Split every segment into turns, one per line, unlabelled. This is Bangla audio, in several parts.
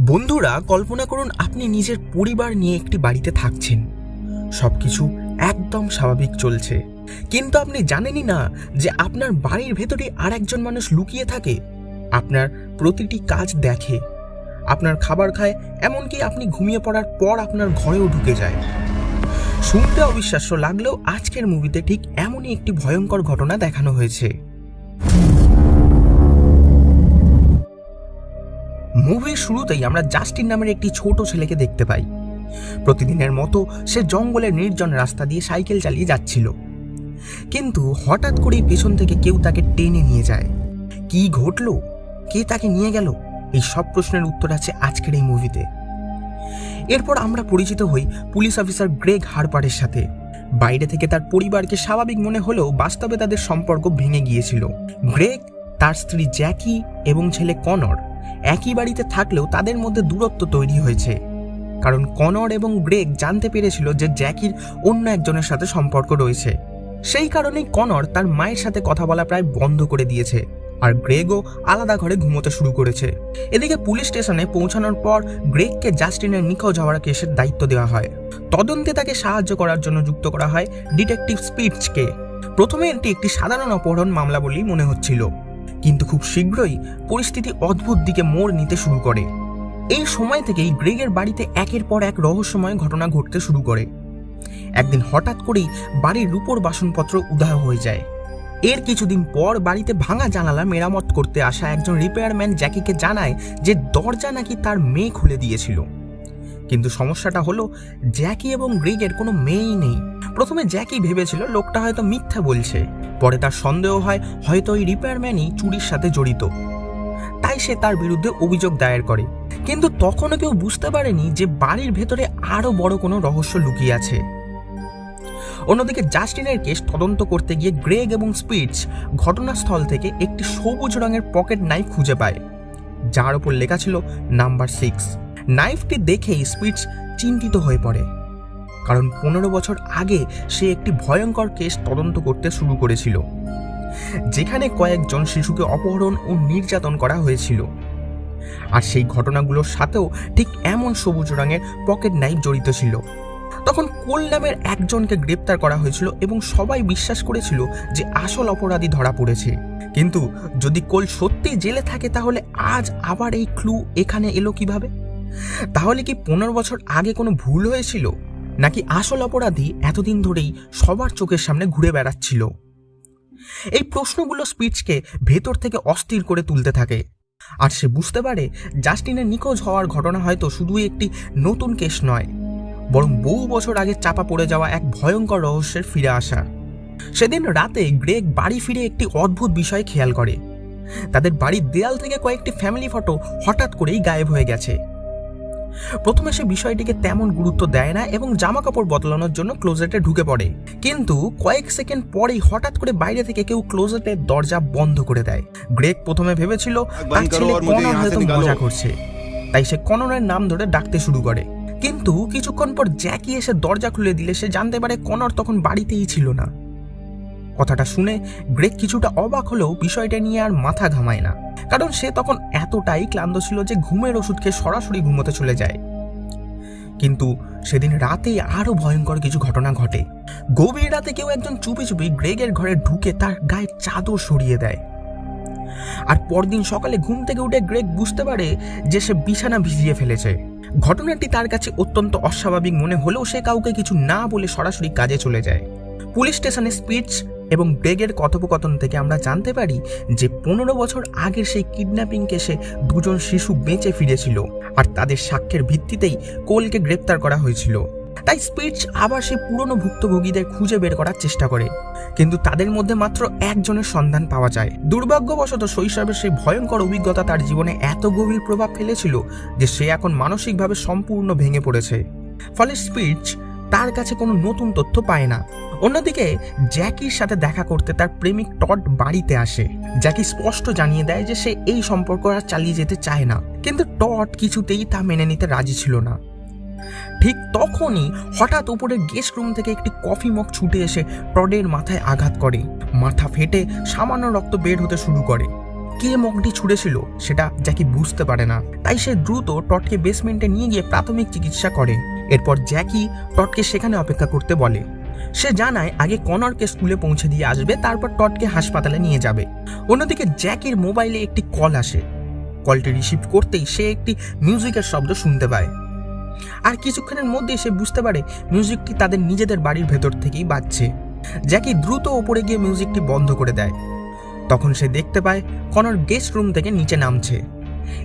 বন্ধুরা, কল্পনা করুন আপনি নিজের পরিবার নিয়ে একটি বাড়িতে থাকছেন। সবকিছু একদম স্বাভাবিক চলছে, কিন্তু আপনি জানেনই না যে আপনার বাড়ির ভেতরে আর একজন মানুষ লুকিয়ে থাকে। আপনার প্রতিটি কাজ দেখে, আপনার খাবার খায়, এমনকি আপনি ঘুমিয়ে পড়ার পর আপনার ঘরেও ঢুকে যায়। শুনতে অবিশ্বাস্য লাগলেও আজকের মুভিতে ঠিক এমনই একটি ভয়ঙ্কর ঘটনা দেখানো হয়েছে। মুভির শুরুতেই আমরা জাস্টিন নামের একটি ছোট ছেলেকে দেখতে পাই। প্রতিদিনের মতো সে জঙ্গলের নির্জন রাস্তা দিয়ে সাইকেল চালিয়ে যাচ্ছিল, কিন্তু হঠাৎ করেই পেছন থেকে কেউ তাকে টেনে নিয়ে যায়। কি ঘটলো, কে তাকে নিয়ে গেল, এই সব প্রশ্নের উত্তর আছে আজকের এই মুভিতে। এরপর আমরা পরিচিত হই পুলিশ অফিসার গ্রেগ হারপারের সাথে। বাইরে থেকে তার পরিবারকে স্বাভাবিক মনে হলেও বাস্তবে তাদের সম্পর্ক ভেঙে গিয়েছিল। গ্রেগ, তার স্ত্রী জ্যাকি এবং ছেলে কনর একই বাড়িতে থাকলেও তাদের মধ্যে দূরত্ব তৈরি হয়েছে, কারণ কনর এবং গ্রেগ জানতে পেরেছিল যে জ্যাকির অন্য একজনের সাথে সম্পর্ক রয়েছে। সেই কারণেই কনর তার মায়ের সাথে কথা বলা প্রায় বন্ধ করে দিয়েছে, আর গ্রেগও আলাদা ঘরে ঘুমোতে শুরু করেছে। এদিকে পুলিশ স্টেশনে পৌঁছানোর পর গ্রেগকে জাস্টিনের নিখোঁজ হওয়ার কেসের দায়িত্ব দেওয়া হয়। তদন্তে তাকে সাহায্য করার জন্য যুক্ত করা হয় ডিটেকটিভ স্পিটসকে। প্রথমে এটি একটি সাধারণ অপহরণ মামলা বলেই মনে হচ্ছিল, কিন্তু খুব শীঘ্রই পরিস্থিতি অদ্ভুত দিকে মোড় নিতে শুরু করে। এই সময় থেকেই গ্রেগের বাড়িতে একের পর এক রহস্যময় ঘটনা ঘটতে শুরু করে। একদিন হঠাৎ করেই বাড়ির রূপোর বাসনপত্র উধাও হয়ে যায়। এর কিছুদিন পর বাড়িতে ভাঙা জানালা মেরামত করতে আসা একজন রিপেয়ারম্যান জ্যাকিকে জানায় যে দরজা নাকি তার মেয়ে খুলে দিয়েছিল। কিন্তু সমস্যাটা হলো জ্যাকি এবং গ্রেগের কোনো মেয়েই নেই। প্রথমে জ্যাকি ভেবেছিল লোকটা হয়তো মিথ্যা বলছে, পরে তার সন্দেহ হয় হয়তো ওই রিপেয়ারম্যানই চুরির সাথে জড়িত। তাই সে তার বিরুদ্ধে অভিযোগ দায়ের করে, কিন্তু তখনও কেউ বুঝতে পারেনি যে বাড়ির ভেতরে আরো বড় কোনো রহস্য লুকিয়ে আছে। অন্যদিকে জাস্টিনের কেস তদন্ত করতে গিয়ে গ্রেগ এবং স্পিটস ঘটনাস্থল থেকে একটি সবুজ রঙের পকেট নাইফ খুঁজে পায়, যার উপর লেখা ছিল নাম্বার 6। নাইফটি দেখেই স্পিটস চিন্তিত হয়ে পড়ে, কারণ 15 বছর আগে সে একটি ভয়ঙ্কর কেস তদন্ত করতে শুরু করেছিল, যেখানে কয়েকজন শিশুকে অপহরণ ও নির্যাতন করা হয়েছিল। আর সেই ঘটনাগুলোর সাথেও ঠিক এমন সবুজ রঙের পকেট নাইফ জড়িত ছিল। তখন কোল নামের একজনকে গ্রেপ্তার করা হয়েছিল এবং সবাই বিশ্বাস করেছিল যে আসল অপরাধী ধরা পড়েছে। কিন্তু যদি কোল সত্যি জেলে থাকে, তাহলে আজ আবার এই ক্লু এখানে এলো কিভাবে? তাহলে কি 15 বছর আগে কোনো ভুল হয়েছিল, নাকি আসল অপরাধী এতদিন ধরেই সবার চোখের সামনে ঘুরে বেড়াচ্ছিল? এই প্রশ্নগুলো স্পিটসকে ভেতর থেকে অস্থির করে তুলতে থাকে, আর সে বুঝতে পারে জাস্টিনের নিখোঁজ হওয়ার ঘটনা হয়তো শুধুই একটি নতুন কেস নয়, বরং বহু বছর আগে চাপা পড়ে যাওয়া এক ভয়ঙ্কর রহস্যের ফিরে আসা। সেদিন রাতে গ্রেগ বাড়ি ফিরে একটি অদ্ভুত বিষয় খেয়াল করে। তাদের বাড়ির দেয়াল থেকে কয়েকটি ফ্যামিলি ফটো হঠাৎ করেই গায়েব হয়ে গেছে। প্রথমে সে বিষয়টিকে তেমন গুরুত্ব দেয় না এবং জামা কাপড় বদলানোর জন্য ক্লোজেটে ঢুকে পড়ে, কিন্তু কয়েক সেকেন্ড পরেই হঠাৎ করে বাইরে থেকে কেউ ক্লোজেটের দরজা বন্ধ করে দেয়। গ্রেগ প্রথমে ভেবেছিল তার ছেলে কনর হয়তো মজা করছে, তাই সে কনরের নাম ধরে ডাকতে শুরু করে। কিন্তু কিছুক্ষণ পর জ্যাকি এসে দরজা খুলে দিলে সে জানতে পারে কনর তখন বাড়িতেই ছিল না। কথাটা শুনে গ্রেগ কিছুটা অবাক হলেও বিষয়টা নিয়ে আর মাথা ঘামায় না, কারণ সে তখন এতটাই ক্লান্ত ছিল যে ঘুমের ওষুধ খেয়ে সরাসরি ঘুমোতে চলে যায়। কিন্তু সেদিন রাতে আরো ভয়ঙ্কর কিছু ঘটনা ঘটে। গভীর রাতে কেউ একজন চুপি চুপি গ্রেগের ঘরে ঢুকে তার গায়ে চাদর সরিয়ে দেয়, আর পরদিন সকালে ঘুম থেকে উঠে গ্রেগ বুঝতে পারে যে সে বিছানা ভিজিয়ে ফেলেছে। ঘটনাটি তার কাছে অত্যন্ত অস্বাভাবিক মনে হলেও সে কাউকে কিছু না বলে সরাসরি কাজে চলে যায়। পুলিশ স্টেশনে স্পিটস এবং গ্রেগের কথোপকথন থেকে আমরা জানতে পারি যে 15 বছর আগের সেই কিডন্যাপিং কেসে দুজন শিশু বেঁচে ফিরেছিল, আর তাদের সাক্ষ্যের ভিত্তিতেই কোলকে গ্রেপ্তার করা হয়েছিল। তাই স্পিটস আবার সেই পুরনো ভুক্তভোগীদের খুঁজে বের করার চেষ্টা করে, কিন্তু তাদের মধ্যে মাত্র একজনের সন্ধান পাওয়া যায়। দুর্ভাগ্যবশত শৈশবের সেই ভয়ঙ্কর অভিজ্ঞতা তার জীবনে এত গভীর প্রভাব ফেলেছিল যে সে এখন মানসিকভাবে সম্পূর্ণ ভেঙে পড়েছে। ফলে স্পিটস তার কাছে কোনো নতুন তথ্য পায় না। অন্যদিকে জ্যাকির সাথে দেখা করতে তার প্রেমিক টড বাড়িতে আসে। জ্যাকি স্পষ্ট জানিয়ে দেয় যে সে এই সম্পর্ক আর চালিয়ে যেতে চায় না, কিন্তু টড কিছুতেই তা মেনে নিতে রাজি ছিল না। ঠিক তখনই হঠাৎ উপরের গেস্ট রুম থেকে একটি কফি মগ ছুটে এসে টডের মাথায় আঘাত করে। মাথা ফেটে সামান্য রক্ত বের হতে শুরু করে, কে মগটি ছুঁড়েছিল সেটা জ্যাকি বুঝতে পারে না, তাই সে দ্রুত টডকে বেসমেন্টে নিয়ে গিয়ে প্রাথমিক চিকিৎসা করে। এরপর জ্যাকি টডকে সেখানে অপেক্ষা করতে বলে। সে জানায় আগে কনরকে স্কুলে পৌঁছে দিয়ে আসবে, তারপর টডকে হাসপাতালে নিয়ে যাবে। অন্যদিকে জ্যাকির মোবাইলে একটি কল আসে। কলটি রিসিভ করতেই সে একটি মিউজিকের শব্দ শুনতে পায়, আর কিছুক্ষণের মধ্যে সে বুঝতে পারে মিউজিকটি তাদের নিজেদের বাড়ির ভেতর থেকেই বাজছে। জ্যাকি দ্রুত ওপরে গিয়ে মিউজিকটি বন্ধ করে দেয়। তখন সে দেখতে পায় কনর গেস্ট রুম থেকে নিচে নামছে।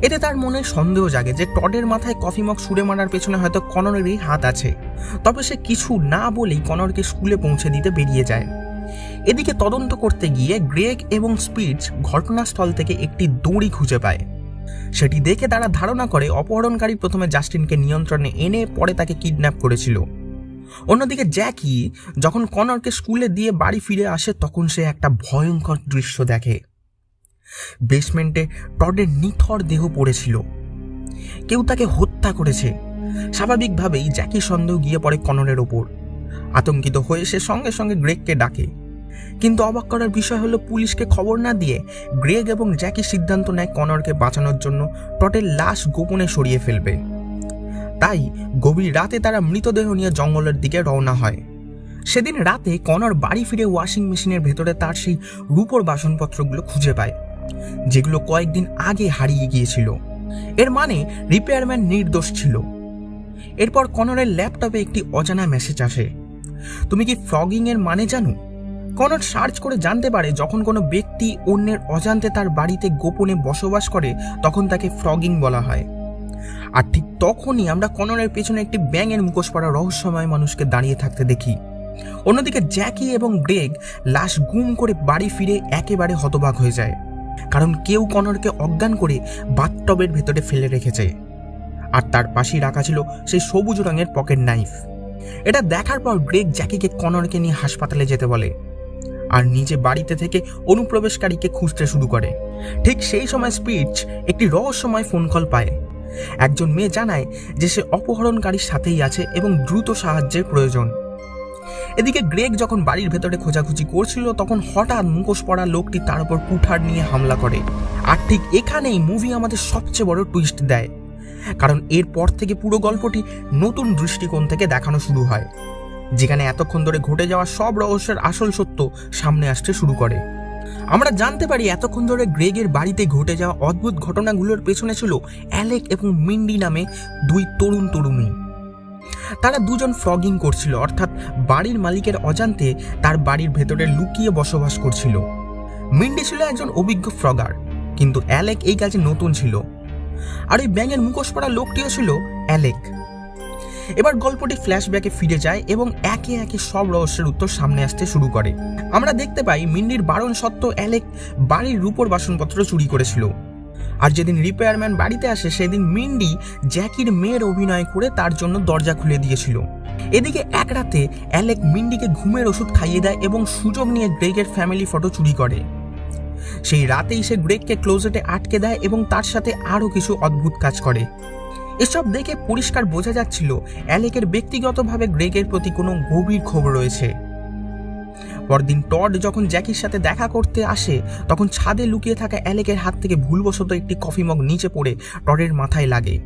এতে তার মনে সন্দেহ জাগে যে টডের মাথায় কফি মগ ছুঁড়ে মারার পেছনে হয়তো কনরেরই হাত আছে। তবে সে কিছু না বলেই কনরকে স্কুলে পৌঁছে দিতে বেরিয়ে যায়। এদিকে তদন্ত করতে গিয়ে গ্রেগ এবং স্পিডস ঘটনাস্থল থেকে একটি দড়ি খুঁজে পায়। সেটি দেখে তারা ধারণা করে অপহরণকারী প্রথমে জাস্টিনকে নিয়ন্ত্রণে এনে পরে তাকে কিডন্যাপ করেছিল। অন্যদিকে জ্যাকি যখন কনরকে স্কুলে দিয়ে বাড়ি ফিরে আসে তখন সে একটা ভয়ঙ্কর দৃশ্য দেখে। বেসমেন্টে টডের নিথর দেহ পড়েছিল, কেউ তাকে হত্যা করেছে। স্বাভাবিকভাবেই জ্যাকির সন্দেহ গিয়ে পড়ে কনরের ওপর। আতঙ্কিত হয়ে সে সঙ্গে সঙ্গে গ্রেগকে ডাকে, কিন্তু অবাক করার বিষয় হলো পুলিশকে খবর না দিয়ে গ্রেগ এবং জ্যাকি সিদ্ধান্ত নেয় কনরকে বাঁচানোর জন্য টডের লাশ গোপনে সরিয়ে ফেলবে। তাই গভীর রাতে তারা মৃতদেহ নিয়ে জঙ্গলের দিকে রওনা হয়। সেদিন রাতে কনর বাড়ি ফিরে ওয়াশিং মেশিনের ভেতরে তার সেই রূপোর বাসনপত্রগুলো খুঁজে পায়, যেগুলো কয়েকদিন আগে হারিয়ে গিয়েছিল। এর মানে রিপেয়ারম্যান নির্দোষ ছিল। এরপর কনরের ল্যাপটপে একটি অজানা মেসেজ আসে, তুমি কি ফ্রগিং এর মানে জানো? কনর সার্চ করে জানতে পারে যখন কোনো ব্যক্তি অন্যের অজান্তে তার বাড়িতে গোপনে বসবাস করে তখন তাকে ফ্রগিং বলা হয়। আর ঠিক তখনই আমরা কনরের পেছনে একটি ব্যাঙের মুখোশ পরা রহস্যময় মানুষকে দাঁড়িয়ে থাকতে দেখি। অন্যদিকে জ্যাকি এবং গ্রেগ লাশ গুম করে বাড়ি ফিরে একেবারে হতবাক হয়ে যায়, কারণ কেউ কনরকে অজ্ঞান করে বাথটবের ভেতরে ফেলে রেখেছে, আর তার পাশেই রাখা ছিল সেই সবুজ রঙের পকেট নাইফ। এটা দেখার পর গ্রেগ জ্যাকিকে কনরকে নিয়ে হাসপাতালে যেতে বলে, আর নিজে বাড়িতে থেকে অনুপ্রবেশকারীকে খুঁজতে শুরু করে। ঠিক সেই সময় স্পিডস একটি রহস্যময় ফোন কল পায়। একজন মেয়ে জানায় যে সে অপহরণকারীর সাথেই আছে এবং দ্রুত সাহায্যের প্রয়োজন। এদিকে গ্রেগ যখন বাড়ির ভেতরে খোঁজাখুঁজি করছিল তখন হঠাৎ মুখোশ পরা লোকটি তার উপর কুঠার নিয়ে হামলা করে। আর ঠিক এখানেই মুভি আমাদের সবচেয়ে বড় টুইস্ট দেয়, কারণ এরপর থেকে পুরো গল্পটি নতুন দৃষ্টিকোণ থেকে দেখানো শুরু হয়, যেখানে এতক্ষণ ধরে ঘটে যাওয়া সব রহস্যের আসল সত্য সামনে আসতে শুরু করে। আমরা জানতে পারি এতক্ষণ ধরে গ্রেগের বাড়িতে ঘটে যাওয়া অদ্ভুত ঘটনাগুলোর পেছনে ছিল অ্যালেক এবং মিন্ডি নামে দুই তরুণী। তারা দুজন ফ্রগিং করছিল, অর্থাৎ বাড়ির মালিকের অজান্তে তার বাড়ির ভেতরে লুকিয়ে বসবাস করছিল। মিন্ডি ছিল একজন অভিজ্ঞ ফ্রগার, কিন্তু অ্যালেক এই কাজে নতুন ছিল। আর ওই ব্যাঙের মুখোশ পরা লোকটিও ছিল অ্যালেক। এবার গল্পটি ফ্ল্যাশব্যাকে ফিরে যায় এবং একে একে সব রহস্যের উত্তর সামনে আসতে শুরু করে। আমরা দেখতে পাই মিন্ডির বারণ সত্ত্বেও অ্যালেক বাড়ির রূপোর বাসনপত্র চুরি করেছিল। আর যেদিন রিপেয়ারম্যান বাড়িতে আসে সেদিন মিন্ডি জ্যাকির মেয়ের অভিনয় করে তার জন্য দরজা খুলে দিয়েছিল। এদিকে এক রাতে অ্যালেক মিন্ডিকে ঘুমের ওষুধ খাইয়ে দেয় এবং সুযোগ নিয়ে গ্রেগের ফ্যামিলি ফটো চুরি করে। সেই রাতেই সে গ্রেগকে ক্লোজেটে আটকে দেয় এবং তার সাথে আরও কিছু অদ্ভুত কাজ করে। এসব দেখে পরিষ্কার বোঝা যাচ্ছিল অ্যালেকের ব্যক্তিগতভাবে গ্রেগের প্রতি কোনো গভীর ক্ষোভ রয়েছে। পরদিন টড যখন জ্যাকির সাথে দেখা করতে আসে তখন ছাদে লুকিয়ে থাকা অ্যালেকের হাত থেকে ভুলবশত একটি কফি মগ নিচে পড়ে টডের মাথায় লাগে,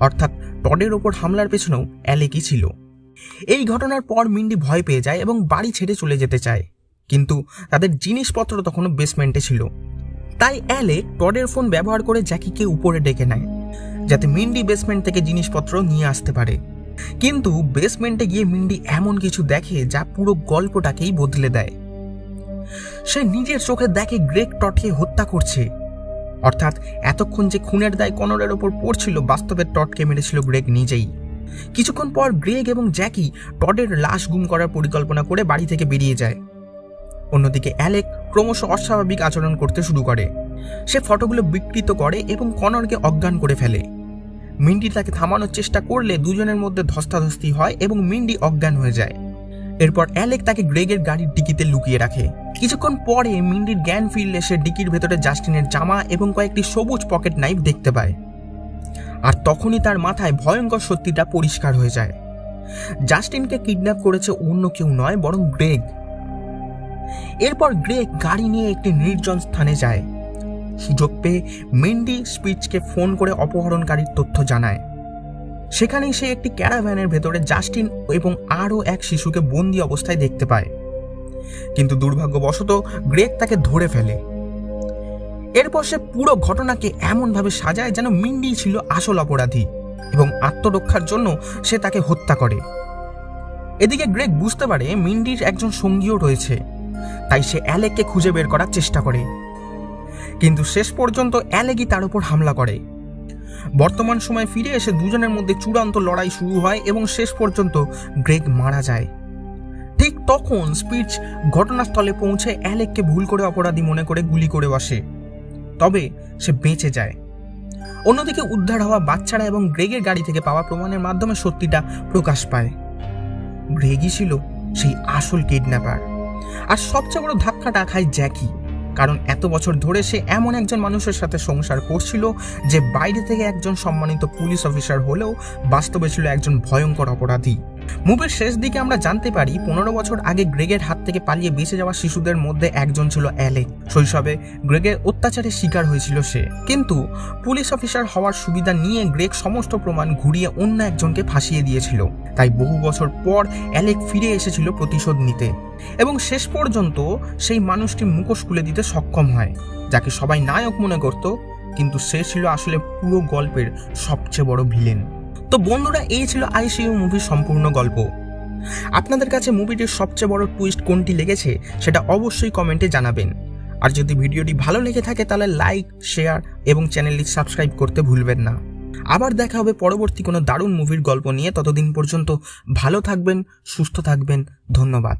অর্থাৎ টডের ওপর হামলার পেছনেও অ্যালেকই ছিল। এই ঘটনার পর মিন্ডি ভয় পেয়ে যায় এবং বাড়ি ছেড়ে চলে যেতে চায়, কিন্তু তাদের জিনিসপত্র তখনও বেসমেন্টে ছিল। তাই অ্যালেক টডের ফোন ব্যবহার করে জ্যাকিকে উপরে ডেকে নেয় যাতে মিন্ডি বেসমেন্ট থেকে জিনিসপত্র নিয়ে আসতে পারে। কিন্তু বেসমেন্টে গিয়ে মিন্ডি এমন কিছু দেখে যা পুরো গল্পটাকেই বদলে দেয়। সে নিজের চোখে দেখে গ্রেগ টডকে হত্যা করছে, অর্থাৎ এতক্ষণ যে খুনের দায় কনরের ওপর পড়ছিল বাস্তবে টডকে মেরেছিল গ্রেগ নিজেই। কিছুক্ষণ পর গ্রেগ এবং জ্যাকি টডের লাশ গুম করার পরিকল্পনা করে বাড়ি থেকে বেরিয়ে যায়। অন্যদিকে অ্যালেক ক্রমশ অস্বাভাবিক আচরণ করতে শুরু করে। সে ফটোগুলো বিকৃত করে এবং কনরকে অজ্ঞান করে ফেলে। মিন্ডি তাকে থামানোর চেষ্টা করলে দুজনের মধ্যে ধস্তাধস্তি হয় এবং মিন্ডি অজ্ঞান হয়ে যায়। এরপর অ্যালেক তাকে গ্রেগের গাড়ির ডিকিতে লুকিয়ে রাখে। কিছুক্ষণ পরে মিন্ডির জ্ঞান ফিরলে সে ডিকির ভেতরে জাস্টিনের জামা এবং কয়েকটি সবুজ পকেট নাইফ দেখতে পায়। আর তখনই তার মাথায় ভয়ঙ্কর সত্যিটা পরিষ্কার হয়ে যায়। জাস্টিনকে কিডন্যাপ করেছে অন্য কেউ নয় বরং গ্রেগ। এরপর গ্রেগ গাড়ি নিয়ে একটি নির্জন স্থানে যায়, সুযোগ পেয়ে মেন্ডি স্পিচকে ফোন করে অপহরণকারীর তথ্য জানায়। সেখানেই সে একটি ক্যারাভ্যানের ভেতরে জাস্টিন এবং আরও এক শিশুকে বন্দি অবস্থায় দেখতে পায়, কিন্তু দুর্ভাগ্যবশত গ্রেগ তাকে ধরে ফেলে। এরপর সে পুরো ঘটনাকে এমনভাবে সাজায় যেন মিন্ডি ছিল আসল অপরাধী এবং আত্মরক্ষার জন্য সে তাকে হত্যা করে। এদিকে গ্রেগ বুঝতে পারে মিন্ডির একজন সঙ্গীও রয়েছে, তাই সে অ্যালেককে খুঁজে বের করার চেষ্টা করে, কিন্তু শেষ পর্যন্ত অ্যালেকই তার উপর হামলা করে। বর্তমান সময় ফিরে এসে দুজনের মধ্যে চূড়ান্ত লড়াই শুরু হয় এবং শেষ পর্যন্ত গ্রেগ মারা যায়। ঠিক তখন স্পিচ ঘটনাস্থলে পৌঁছে অ্যালেককে ভুল করে অপরাধী মনে করে গুলি করে বসে, তবে সে বেঁচে যায়। অন্যদিকে উদ্ধার হওয়া বাচ্চারা এবং গ্রেগের গাড়ি থেকে পাওয়া প্রমাণের মাধ্যমে সত্যিটা প্রকাশ পায়। গ্রেগই ছিল সেই আসল কিডন্যাপার। আর সবচেয়ে বড় ধাক্কাটা খায় জ্যাকি, কারণ এত বছর ধরে সে এমন একজন মানুষের সাথে সংসার করছিল যে বাইরে থেকে একজন সম্মানিত পুলিশ অফিসার হলেও বাস্তবে ছিল একজন ভয়ঙ্কর অপরাধী। মুভির শেষ দিকে আমরা জানতে পারি 15 বছর আগে গ্রেগের হাত থেকে পালিয়ে বেঁচে যাওয়া শিশুদের মধ্যে একজন ছিল অ্যালেক। শৈশবে গ্রেগের অত্যাচারের শিকার হয়েছিল সে, কিন্তু পুলিশ অফিসার হওয়ার সুবিধা নিয়ে গ্রেগ সমস্ত প্রমাণ ঘুরিয়ে অন্য একজনকে ফাঁসিয়ে দিয়েছিল। তাই বহু বছর পর অ্যালেক ফিরে এসেছিল প্রতিশোধ নিতে এবং শেষ পর্যন্ত সেই মানুষটি মুখোশ খুলে দিতে সক্ষম হয়, যাকে সবাই নায়ক মনে করত, কিন্তু সে ছিল আসলে পুরো গল্পের সবচেয়ে বড় ভিলেন। তো বন্ধুরা, এই ছিল আইসিইউ মুভির সম্পূর্ণ গল্প। আপনাদের কাছে মুভিটির সবচেয়ে বড় টুইস্ট কোনটি লেগেছে সেটা অবশ্যই কমেন্টে জানাবেন। আর যদি ভিডিওটি ভালো লেগে থাকে তাহলে লাইক, শেয়ার এবং চ্যানেলটি সাবস্ক্রাইব করতে ভুলবেন না। আবার দেখা হবে পরবর্তী কোনো দারুণ মুভির গল্প নিয়ে। ততদিন পর্যন্ত ভালো থাকবেন, সুস্থ থাকবেন। ধন্যবাদ।